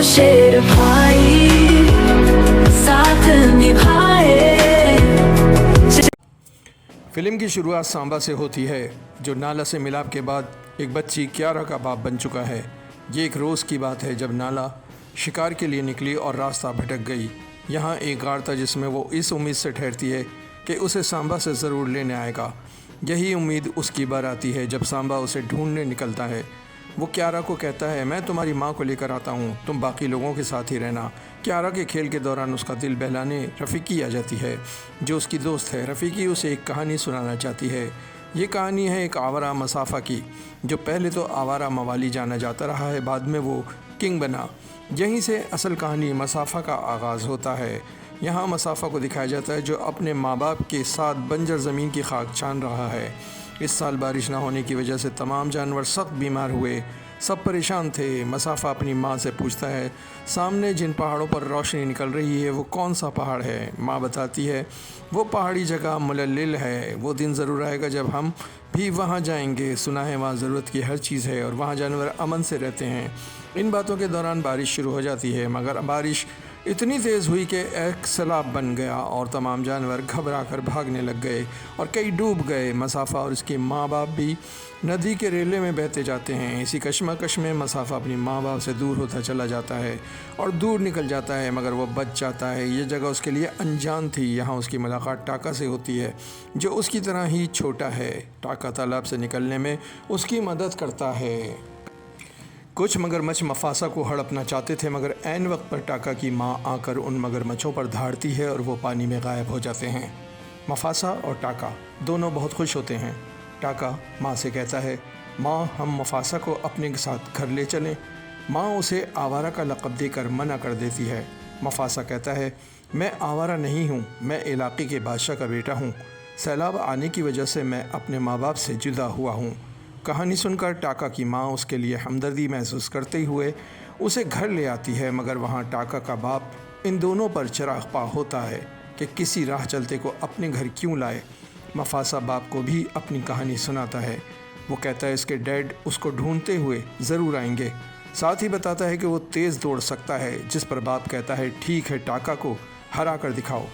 शेर भाई साथ निभाए। फिल्म की शुरुआत सांबा से होती है, जो नाला से मिलाप के बाद एक बच्ची क्यारा का बाप बन चुका है। ये एक रोज़ की बात है जब नाला शिकार के लिए निकली और रास्ता भटक गई। यहाँ एक गाड़ था जिसमें वो इस उम्मीद से ठहरती है कि उसे सांबा से ज़रूर लेने आएगा। यही उम्मीद उसकी बार आती है जब सांबा उसे ढूंढने निकलता है। वो क्यारा को कहता है, मैं तुम्हारी माँ को लेकर आता हूँ, तुम बाकी लोगों के साथ ही रहना। क्यारा के खेल के दौरान उसका दिल बहलाने रफ़ीकी आ जाती है, जो उसकी दोस्त है। रफ़ीकी उसे एक कहानी सुनाना चाहती है। ये कहानी है एक आवारा मसाफ़ा की, जो पहले तो आवारा मवाली जाना जाता रहा है, बाद में वो किंग बना। यहीं से असल कहानी मसाफ़ा का आगाज़ होता है। यहाँ मसाफ़ा को दिखाया जाता है जो अपने माँ बाप के साथ बंजर ज़मीन की खाक छान रहा है। इस साल बारिश ना होने की वजह से तमाम जानवर सख्त बीमार हुए, सब परेशान थे। मसाफ़ा अपनी माँ से पूछता है, सामने जिन पहाड़ों पर रोशनी निकल रही है वो कौन सा पहाड़ है? माँ बताती है, वो पहाड़ी जगह मुलल्लिल है। वो दिन ज़रूर आएगा जब हम भी वहाँ जाएंगे। सुना है वहाँ ज़रूरत की हर चीज़ है और वहाँ जानवर अमन से रहते हैं। इन बातों के दौरान बारिश शुरू हो जाती है, मगर बारिश इतनी तेज़ हुई कि एक सैलाब बन गया और तमाम जानवर घबरा कर भागने लग गए और कई डूब गए। मसाफ़ा और उसके माँ बाप भी नदी के रेले में बहते जाते हैं। इसी कश्मकश में मसाफ़ा अपनी माँ बाप से दूर होता चला जाता है और दूर निकल जाता है, मगर वो बच जाता है। ये जगह उसके लिए अनजान थी। यहाँ उसकी मुलाकात टाका से होती है, जो उसकी तरह ही छोटा है। टाका तालाब से निकलने में उसकी मदद करता है। कुछ मगरमच्छ मफासा को हड़पना चाहते थे, मगर ऐन वक्त पर टाका की माँ आकर उन मगरमच्छों पर धाड़ती है और वो पानी में गायब हो जाते हैं। मफासा और टाका दोनों बहुत खुश होते हैं। टाका माँ से कहता है, माँ हम मफासा को अपने साथ घर ले चलें। माँ उसे आवारा का लक़ब देकर मना कर देती है। मफासा कहता है, मैं आवारा नहीं हूँ, मैं इलाके के बादशाह का बेटा हूँ। सैलाब आने की वजह से मैं अपने माँ बाप से जुदा हुआ हूँ। कहानी सुनकर टाका की माँ उसके लिए हमदर्दी महसूस करते हुए उसे घर ले आती है, मगर वहाँ टाका का बाप इन दोनों पर चिराग होता है कि किसी राह चलते को अपने घर क्यों लाए। मफासा बाप को भी अपनी कहानी सुनाता है। वो कहता है इसके डैड उसको ढूंढते हुए ज़रूर आएंगे। साथ ही बताता है कि वो तेज़ दौड़ सकता है, जिस पर बाप कहता है, ठीक है, टाका को हरा कर दिखाओ।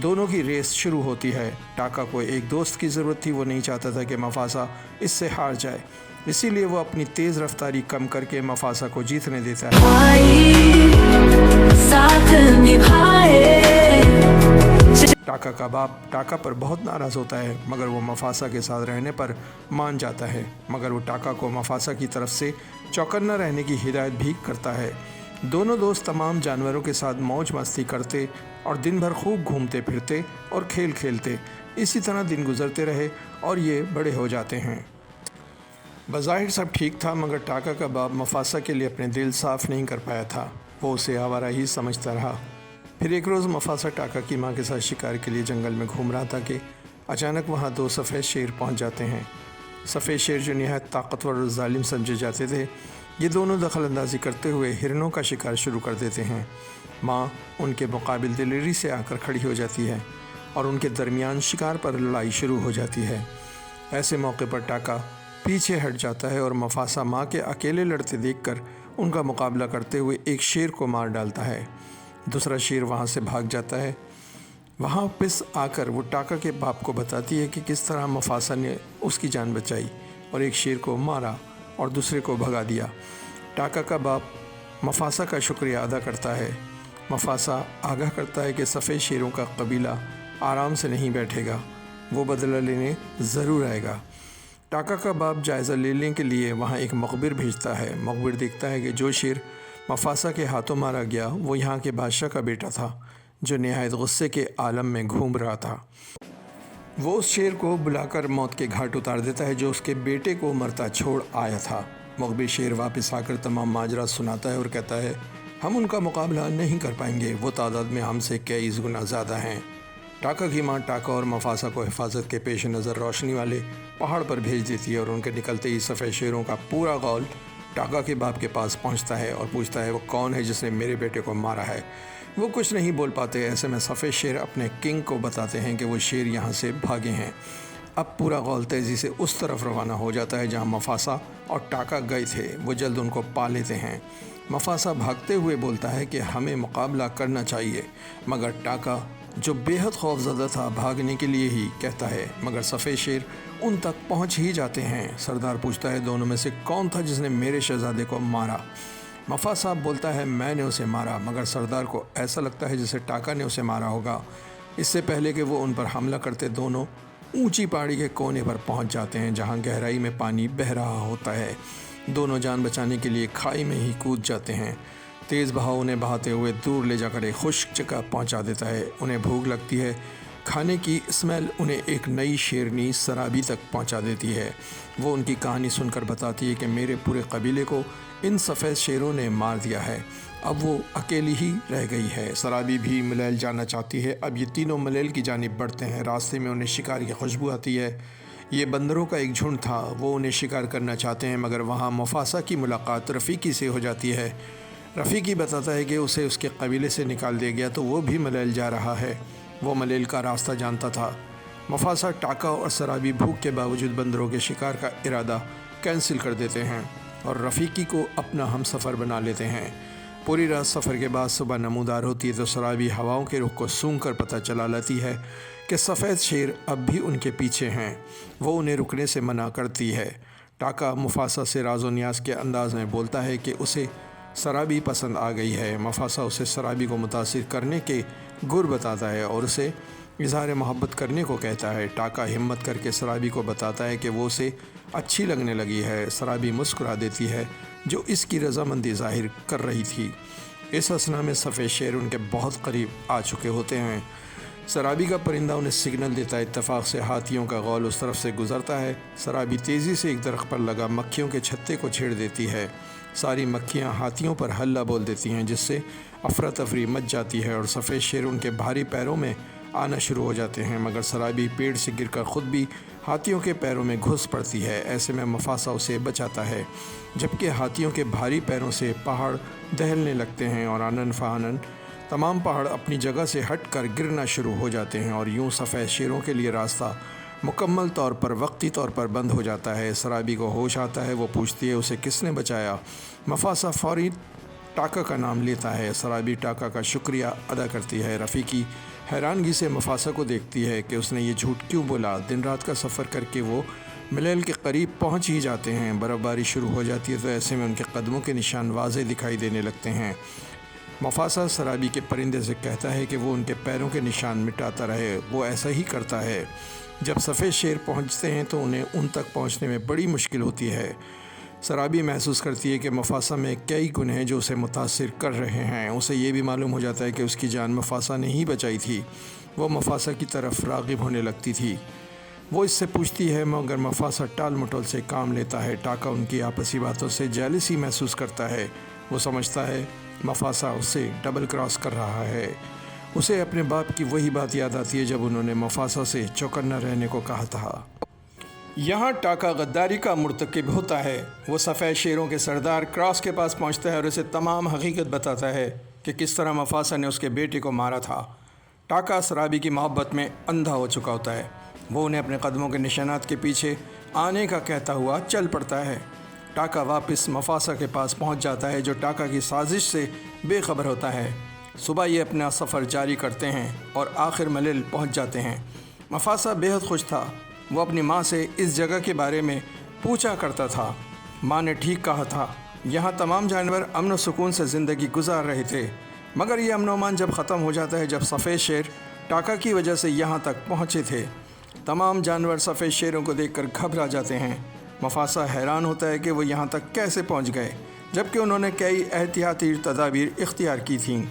दोनों की रेस शुरू होती है। टाका को एक दोस्त की ज़रूरत थी, वो नहीं चाहता था कि मफासा इससे हार जाए, इसीलिए वो अपनी तेज़ रफ्तारी कम करके मफासा को जीतने देता है। साथ निभाए। टाका का बाप टाका पर बहुत नाराज़ होता है, मगर वो मफासा के साथ रहने पर मान जाता है। मगर वो टाका को मफासा की तरफ से चौकन्ना रहने की हिदायत भी करता है। दोनों दोस्त तमाम जानवरों के साथ मौज मस्ती करते और दिन भर खूब घूमते फिरते और खेल खेलते। इसी तरह दिन गुजरते रहे और ये बड़े हो जाते हैं। बज़ाहिर सब ठीक था, मगर टाका का बाप मफासा के लिए अपने दिल साफ़ नहीं कर पाया था। वो उसे आवारा ही समझता रहा। फिर एक रोज़ मफासा टाका की माँ के साथ शिकार के लिए जंगल में घूम रहा था कि अचानक वहाँ दो सफ़ेद शेर पहुँच जाते हैं। सफ़ेद शेर जो निहायत ताकतवर और जालिम समझे जाते थे, ये दोनों दखल अंदाजी करते हुए हिरणों का शिकार शुरू कर देते हैं। माँ उनके मुकाबिल दिलेरी से आकर खड़ी हो जाती है और उनके दरमियान शिकार पर लड़ाई शुरू हो जाती है। ऐसे मौके पर टाका पीछे हट जाता है और मफासा माँ के अकेले लड़ते देखकर उनका मुकाबला करते हुए एक शेर को मार डालता है। दूसरा शेर वहाँ से भाग जाता है। वहाँ वापस आकर वो टाका के बाप को बताती है कि किस तरह मफासा ने उसकी जान बचाई और एक शेर को मारा और दूसरे को भगा दिया। टाका का बाप मफासा का शुक्रिया अदा करता है। मफासा आगाह करता है कि सफ़ेद शेरों का कबीला आराम से नहीं बैठेगा, वो बदला लेने ज़रूर आएगा। टाका का बाप जायज़ा लेने के लिए वहाँ एक मखबिर भेजता है। मखबिर देखता है कि जो शेर मफासा के हाथों मारा गया वो यहाँ के बादशाह का बेटा था, जो निहायत गुस्से के आलम में घूम रहा था। वो उस शेर को बुलाकर मौत के घाट उतार देता है, जो उसके बेटे को मरता छोड़ आया था। मखबिर शेर वापस आकर तमाम माजरा सुनाता है और कहता है, हम उनका मुकाबला नहीं कर पाएंगे, वो तादाद में हमसे कई गुना ज़्यादा हैं। टाका की माँ टाका और मफासा को हिफाजत के पेश नज़र रोशनी वाले पहाड़ पर भेज देती है और उनके निकलते ही सफ़ेद शेरों का पूरा गौल टाका के बाप के पास पहुंचता है और पूछता है, वो कौन है जिसने मेरे बेटे को मारा है। वो कुछ नहीं बोल पाते। ऐसे में सफ़ेद शेर अपने किंग को बताते हैं कि वो शेर यहाँ से भागे हैं। अब पूरा गौल तेज़ी से उस तरफ रवाना हो जाता है जहाँ मफासा और टाका गए थे। वो जल्द उनको पा लेते हैं। مفاسا بھاگتے ہوئے بولتا ہے کہ ہمیں مقابلہ کرنا چاہیے، مگر ٹاکا جو بے حد خوف زدہ تھا بھاگنے کے لیے ہی کہتا ہے، مگر سفید شیر ان تک پہنچ ہی جاتے ہیں۔ سردار پوچھتا ہے دونوں میں سے کون تھا جس نے میرے شہزادے کو مارا؟ مفاسا بولتا ہے میں نے اسے مارا، مگر سردار کو ایسا لگتا ہے جیسے ٹاکا نے اسے مارا ہوگا۔ اس سے پہلے کہ وہ ان پر حملہ کرتے دونوں اونچی پہاڑی کے کونے پر پہنچ جاتے ہیں جہاں گہرائی میں پانی بہہ رہا ہوتا ہے۔ دونوں جان بچانے کے لیے کھائی میں ہی کود جاتے ہیں۔ تیز بہاؤ انہیں بہاتے ہوئے دور لے جا کر ایک خشک جگہ پہنچا دیتا ہے۔ انہیں بھوک لگتی ہے۔ کھانے کی اسمیل انہیں ایک نئی شیرنی سرابی تک پہنچا دیتی ہے۔ وہ ان کی کہانی سن کر بتاتی ہے کہ میرے پورے قبیلے کو ان سفید شیروں نے مار دیا ہے، اب وہ اکیلی ہی رہ گئی ہے۔ سرابی بھی ملیل جانا چاہتی ہے۔ اب یہ تینوں ملیل کی جانب بڑھتے ہیں۔ راستے میں انہیں شکار کی خوشبو آتی ہے۔ یہ بندروں کا ایک جھنڈ تھا۔ وہ انہیں شکار کرنا چاہتے ہیں، مگر وہاں مفاسا کی ملاقات رفیقی سے ہو جاتی ہے۔ رفیقی بتاتا ہے کہ اسے اس کے قبیلے سے نکال دیا گیا تو وہ بھی ملیل جا رہا ہے۔ وہ ملیل کا راستہ جانتا تھا۔ مفاسا، ٹاکا اور سرابی بھوک کے باوجود بندروں کے شکار کا ارادہ کینسل کر دیتے ہیں اور رفیقی کو اپنا ہم سفر بنا لیتے ہیں۔ پوری رات سفر کے بعد صبح نمودار ہوتی ہے تو سرابی ہواؤں کے رخ کو سونگھ کر پتہ چلا لیتی ہے کہ سفید شیر اب بھی ان کے پیچھے ہیں۔ وہ انہیں رکنے سے منع کرتی ہے۔ ٹاکا مفاسا سے راز و نیاز کے انداز میں بولتا ہے کہ اسے سرابی پسند آ گئی ہے۔ مفاسا اسے سرابی کو متاثر کرنے کے گر بتاتا ہے اور اسے اظہار محبت کرنے کو کہتا ہے۔ ٹاکا ہمت کر کے سرابی کو بتاتا ہے کہ وہ اسے اچھی لگنے لگی ہے۔ سرابی مسکرا دیتی ہے جو اس کی رضامندی ظاہر کر رہی تھی۔ اس اثنا میں سفید شیر ان کے بہت قریب آ چکے ہوتے ہیں۔ سرابی کا پرندہ انہیں سگنل دیتا ہے۔ اتفاق سے ہاتھیوں کا غول اس طرف سے گزرتا ہے۔ سرابی تیزی سے ایک درخت پر لگا مکھیوں کے چھتے کو چھیڑ دیتی ہے۔ ساری مکھیاں ہاتھیوں پر ہلہ بول دیتی ہیں جس سے افراتفری مچ جاتی ہے اور سفید شیر ان کے بھاری پیروں میں آنا شروع ہو جاتے ہیں، مگر سرابی پیڑ سے گر کر خود بھی ہاتھیوں کے پیروں میں گھس پڑتی ہے۔ ایسے میں مفاسا اسے بچاتا ہے، جبکہ ہاتھیوں کے بھاری پیروں سے پہاڑ دہلنے لگتے ہیں اور آنن فانن تمام پہاڑ اپنی جگہ سے ہٹ کر گرنا شروع ہو جاتے ہیں اور یوں سفید شیروں کے لیے راستہ مکمل طور پر وقتی طور پر بند ہو جاتا ہے۔ سرابی کو ہوش آتا ہے۔ وہ پوچھتی ہے اسے کس نے بچایا؟ مفاسا فوری ٹاکا کا نام لیتا ہے۔ سرابی ٹاکا کا شکریہ ادا کرتی ہے۔ رفیقی حیرانگی سے مفاسا کو دیکھتی ہے کہ اس نے یہ جھوٹ کیوں بولا۔ دن رات کا سفر کر کے وہ ملیل کے قریب پہنچ ہی جاتے ہیں۔ برف باری شروع ہو جاتی ہے تو ایسے میں ان کے قدموں کے نشان واضح دکھائی دینے لگتے ہیں۔ مفاسا سرابی کے پرندے سے کہتا ہے کہ وہ ان کے پیروں کے نشان مٹاتا رہے۔ وہ ایسا ہی کرتا ہے۔ جب سفید شیر پہنچتے ہیں تو انہیں ان تک پہنچنے میں بڑی مشکل ہوتی ہے۔ سرابی محسوس کرتی ہے کہ مفاسا میں کئی گن ہیں جو اسے متاثر کر رہے ہیں۔ اسے یہ بھی معلوم ہو جاتا ہے کہ اس کی جان مفاسا نے ہی بچائی تھی۔ وہ مفاسا کی طرف راغب ہونے لگتی تھی۔ وہ اس سے پوچھتی ہے، مگر مفاسا ٹال مٹول سے کام لیتا ہے۔ ٹاکا ان کی آپسی باتوں سے جیلسی محسوس کرتا ہے۔ وہ سمجھتا ہے مفاسا اسے ڈبل کراس کر رہا ہے۔ اسے اپنے باپ کی وہی بات یاد آتی ہے جب انہوں نے مفاسا سے چوکنا رہنے کو کہا تھا۔ یہاں ٹاکا غداری کا مرتکب ہوتا ہے۔ وہ سفید شیروں کے سردار کراس کے پاس پہنچتا ہے اور اسے تمام حقیقت بتاتا ہے کہ کس طرح مفاسا نے اس کے بیٹے کو مارا تھا۔ ٹاکا سرابی کی محبت میں اندھا ہو چکا ہوتا ہے۔ وہ انہیں اپنے قدموں کے نشانات کے پیچھے آنے کا کہتا ہوا چل پڑتا ہے۔ ٹاکا واپس مفاسا کے پاس پہنچ جاتا ہے جو ٹاکا کی سازش سے بے خبر ہوتا ہے۔ صبح یہ اپنا سفر جاری کرتے ہیں اور آخر ملیل پہنچ جاتے ہیں۔ مفاسا بے حد خوش تھا۔ وہ اپنی ماں سے اس جگہ کے بارے میں پوچھا کرتا تھا۔ ماں نے ٹھیک کہا تھا، یہاں تمام جانور امن و سکون سے زندگی گزار رہے تھے، مگر یہ امن و امان جب ختم ہو جاتا ہے جب سفید شیر ٹاکا کی وجہ سے یہاں تک پہنچے تھے۔ تمام جانور سفید شیروں کو دیکھ کر گھبرا جاتے ہیں۔ مفاسا حیران ہوتا ہے کہ وہ یہاں تک کیسے پہنچ گئے جبکہ انہوں نے کئی احتیاطی تدابیر اختیار کی تھیں۔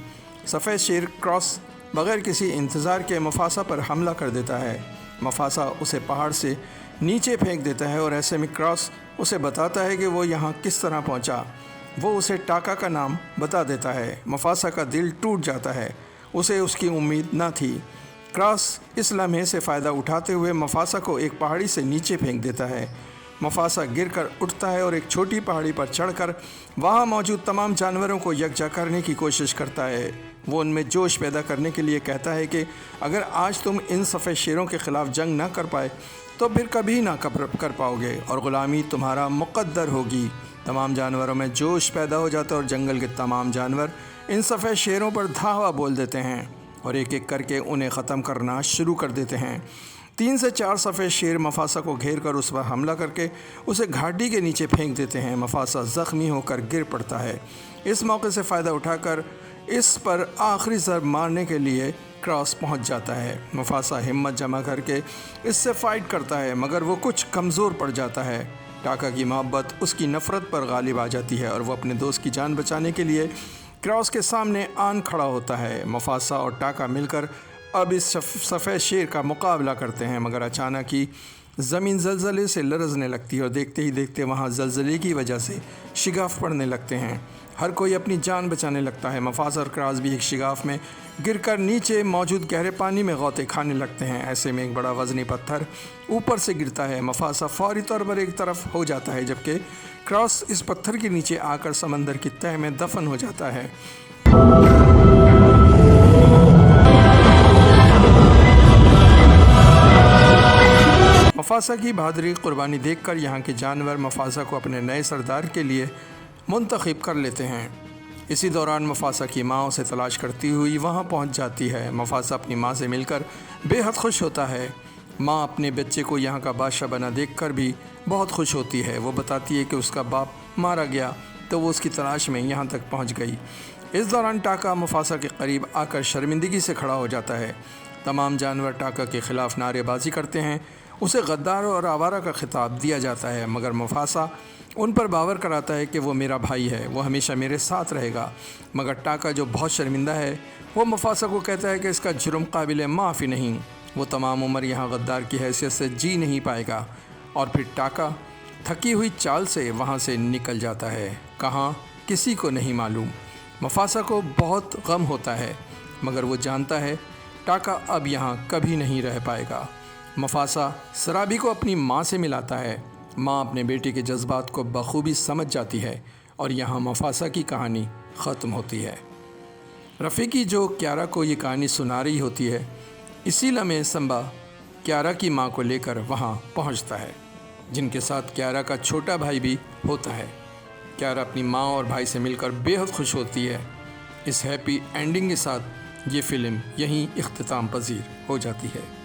سفید شیر کراس بغیر کسی انتظار کے مفاسا پر حملہ کر دیتا ہے۔ مفاسا اسے پہاڑ سے نیچے پھینک دیتا ہے اور ایسے میں کراس اسے بتاتا ہے کہ وہ یہاں کس طرح پہنچا۔ وہ اسے ٹاکا کا نام بتا دیتا ہے۔ مفاسا کا دل ٹوٹ جاتا ہے۔ اسے اس کی امید نہ تھی۔ کراس اس لمحے سے فائدہ اٹھاتے ہوئے مفاسا کو ایک پہاڑی سے نیچے پھینک دیتا ہے۔ مفاسا گر کر اٹھتا ہے اور ایک چھوٹی پہاڑی پر چڑھ کر وہاں موجود تمام جانوروں کو یکجا کرنے کی کوشش کرتا ہے۔ وہ ان میں جوش پیدا کرنے کے لیے کہتا ہے کہ اگر آج تم ان سفید شیروں کے خلاف جنگ نہ کر پائے تو پھر کبھی نہ کر پاؤ گے اور غلامی تمہارا مقدر ہوگی۔ तमाम जानवरों में जोश पैदा हो जाता है और जंगल के तमाम जानवर इन सफ़ेद शेरों पर धावा बोल देते हैं और एक एक करके उन्हें ख़त्म करना शुरू कर देते हैं। 3 से 4 सफ़ेद शेर मफासा को घेर कर उस पर हमला करके उसे घाटी के नीचे फेंक देते हैं। मफासा ज़ख्मी होकर गिर पड़ता है। इस मौके से फ़ायदा उठाकर इस पर आखिरी ज़रब मारने के लिए क्रॉस पहुंच जाता है। मफासा हिम्मत जमा करके इससे फ़ाइट करता है मगर वो कुछ कमज़ोर पड़ जाता है। टाका की मोहब्बत उसकी नफ़रत पर गालिब आ जाती है और वो अपने दोस्त की जान बचाने के लिए क्रॉस के सामने आन खड़ा होता है। मफासा और टाका मिलकर अब इस सफ़ेद शेर का मुकाबला करते हैं मगर अचानक ही ज़मीन ज़लज़ले से लरज़ने लगती है और देखते ही देखते वहाँ ज़लज़ले की वजह से शिगाफ पड़ने लगते हैं। हर कोई अपनी जान बचाने लगता है। मफासा और क्रॉस भी एक शिगाफ में गिरकर नीचे मौजूद गहरे पानी में गौते खाने लगते हैं। ऐसे में एक बड़ा वज़नी पत्थर ऊपर से गिरता है। मफासा फौरी तौर पर एक तरफ हो जाता है जबकि क्रॉस इस पत्थर के नीचे आकर समंदर की तह में दफन हो जाता है। मफासा की बहादुरी कुर्बानी देखकर यहाँ के जानवर मफासा को अपने नए सरदार के लिए मुंतखब कर लेते हैं। इसी दौरान मफासा की माँ उसे तलाश करती हुई वहाँ पहुँच जाती है। मफासा अपनी माँ से मिलकर बेहद खुश होता है। माँ अपने बच्चे को यहाँ का बादशाह बना देखकर भी बहुत खुश होती है। वो बताती है कि उसका बाप मारा गया तो वो उसकी तलाश में यहाँ तक पहुँच गई। इस दौरान टाका मफासा के करीब आकर शर्मिंदगी से खड़ा हो जाता है। तमाम जानवर टाका के ख़िलाफ़ नारेबाजी करते हैं। उसे गद्दार और आवारा का खिताब दिया जाता है मगर मफासा उन पर बावर कराता है कि वो मेरा भाई है, वो हमेशा मेरे साथ रहेगा। मगर टाका जो बहुत शर्मिंदा है वो मफासा को कहता है कि इसका जुर्म काबिल माफ़ी नहीं, वो तमाम उम्र यहाँ गद्दार की हैसियत से जी नहीं पाएगा। और फिर टाका थकी हुई चाल से वहाँ से निकल जाता है। कहाँ किसी को नहीं मालूम। मफासा को बहुत गम होता है मगर वो जानता है टाका अब यहाँ कभी नहीं रह पाएगा। मफासा सराबी को अपनी माँ से मिलाता है। माँ अपने बेटे के जज्बात को बखूबी समझ जाती है और यहाँ मफासा की कहानी ख़त्म होती है। रफ़ीकी जो क्यारा को ये कहानी सुना रही होती है, इसी लम्हे संबा क्यारा की माँ को लेकर वहाँ पहुँचता है जिनके साथ क्यारा का छोटा भाई भी होता है। क्यारा अपनी माँ और भाई से मिलकर बेहद खुश होती है। इस हैप्पी एंडिंग के साथ ये फ़िल्म यहीं इख्तिताम पज़ीर हो जाती है।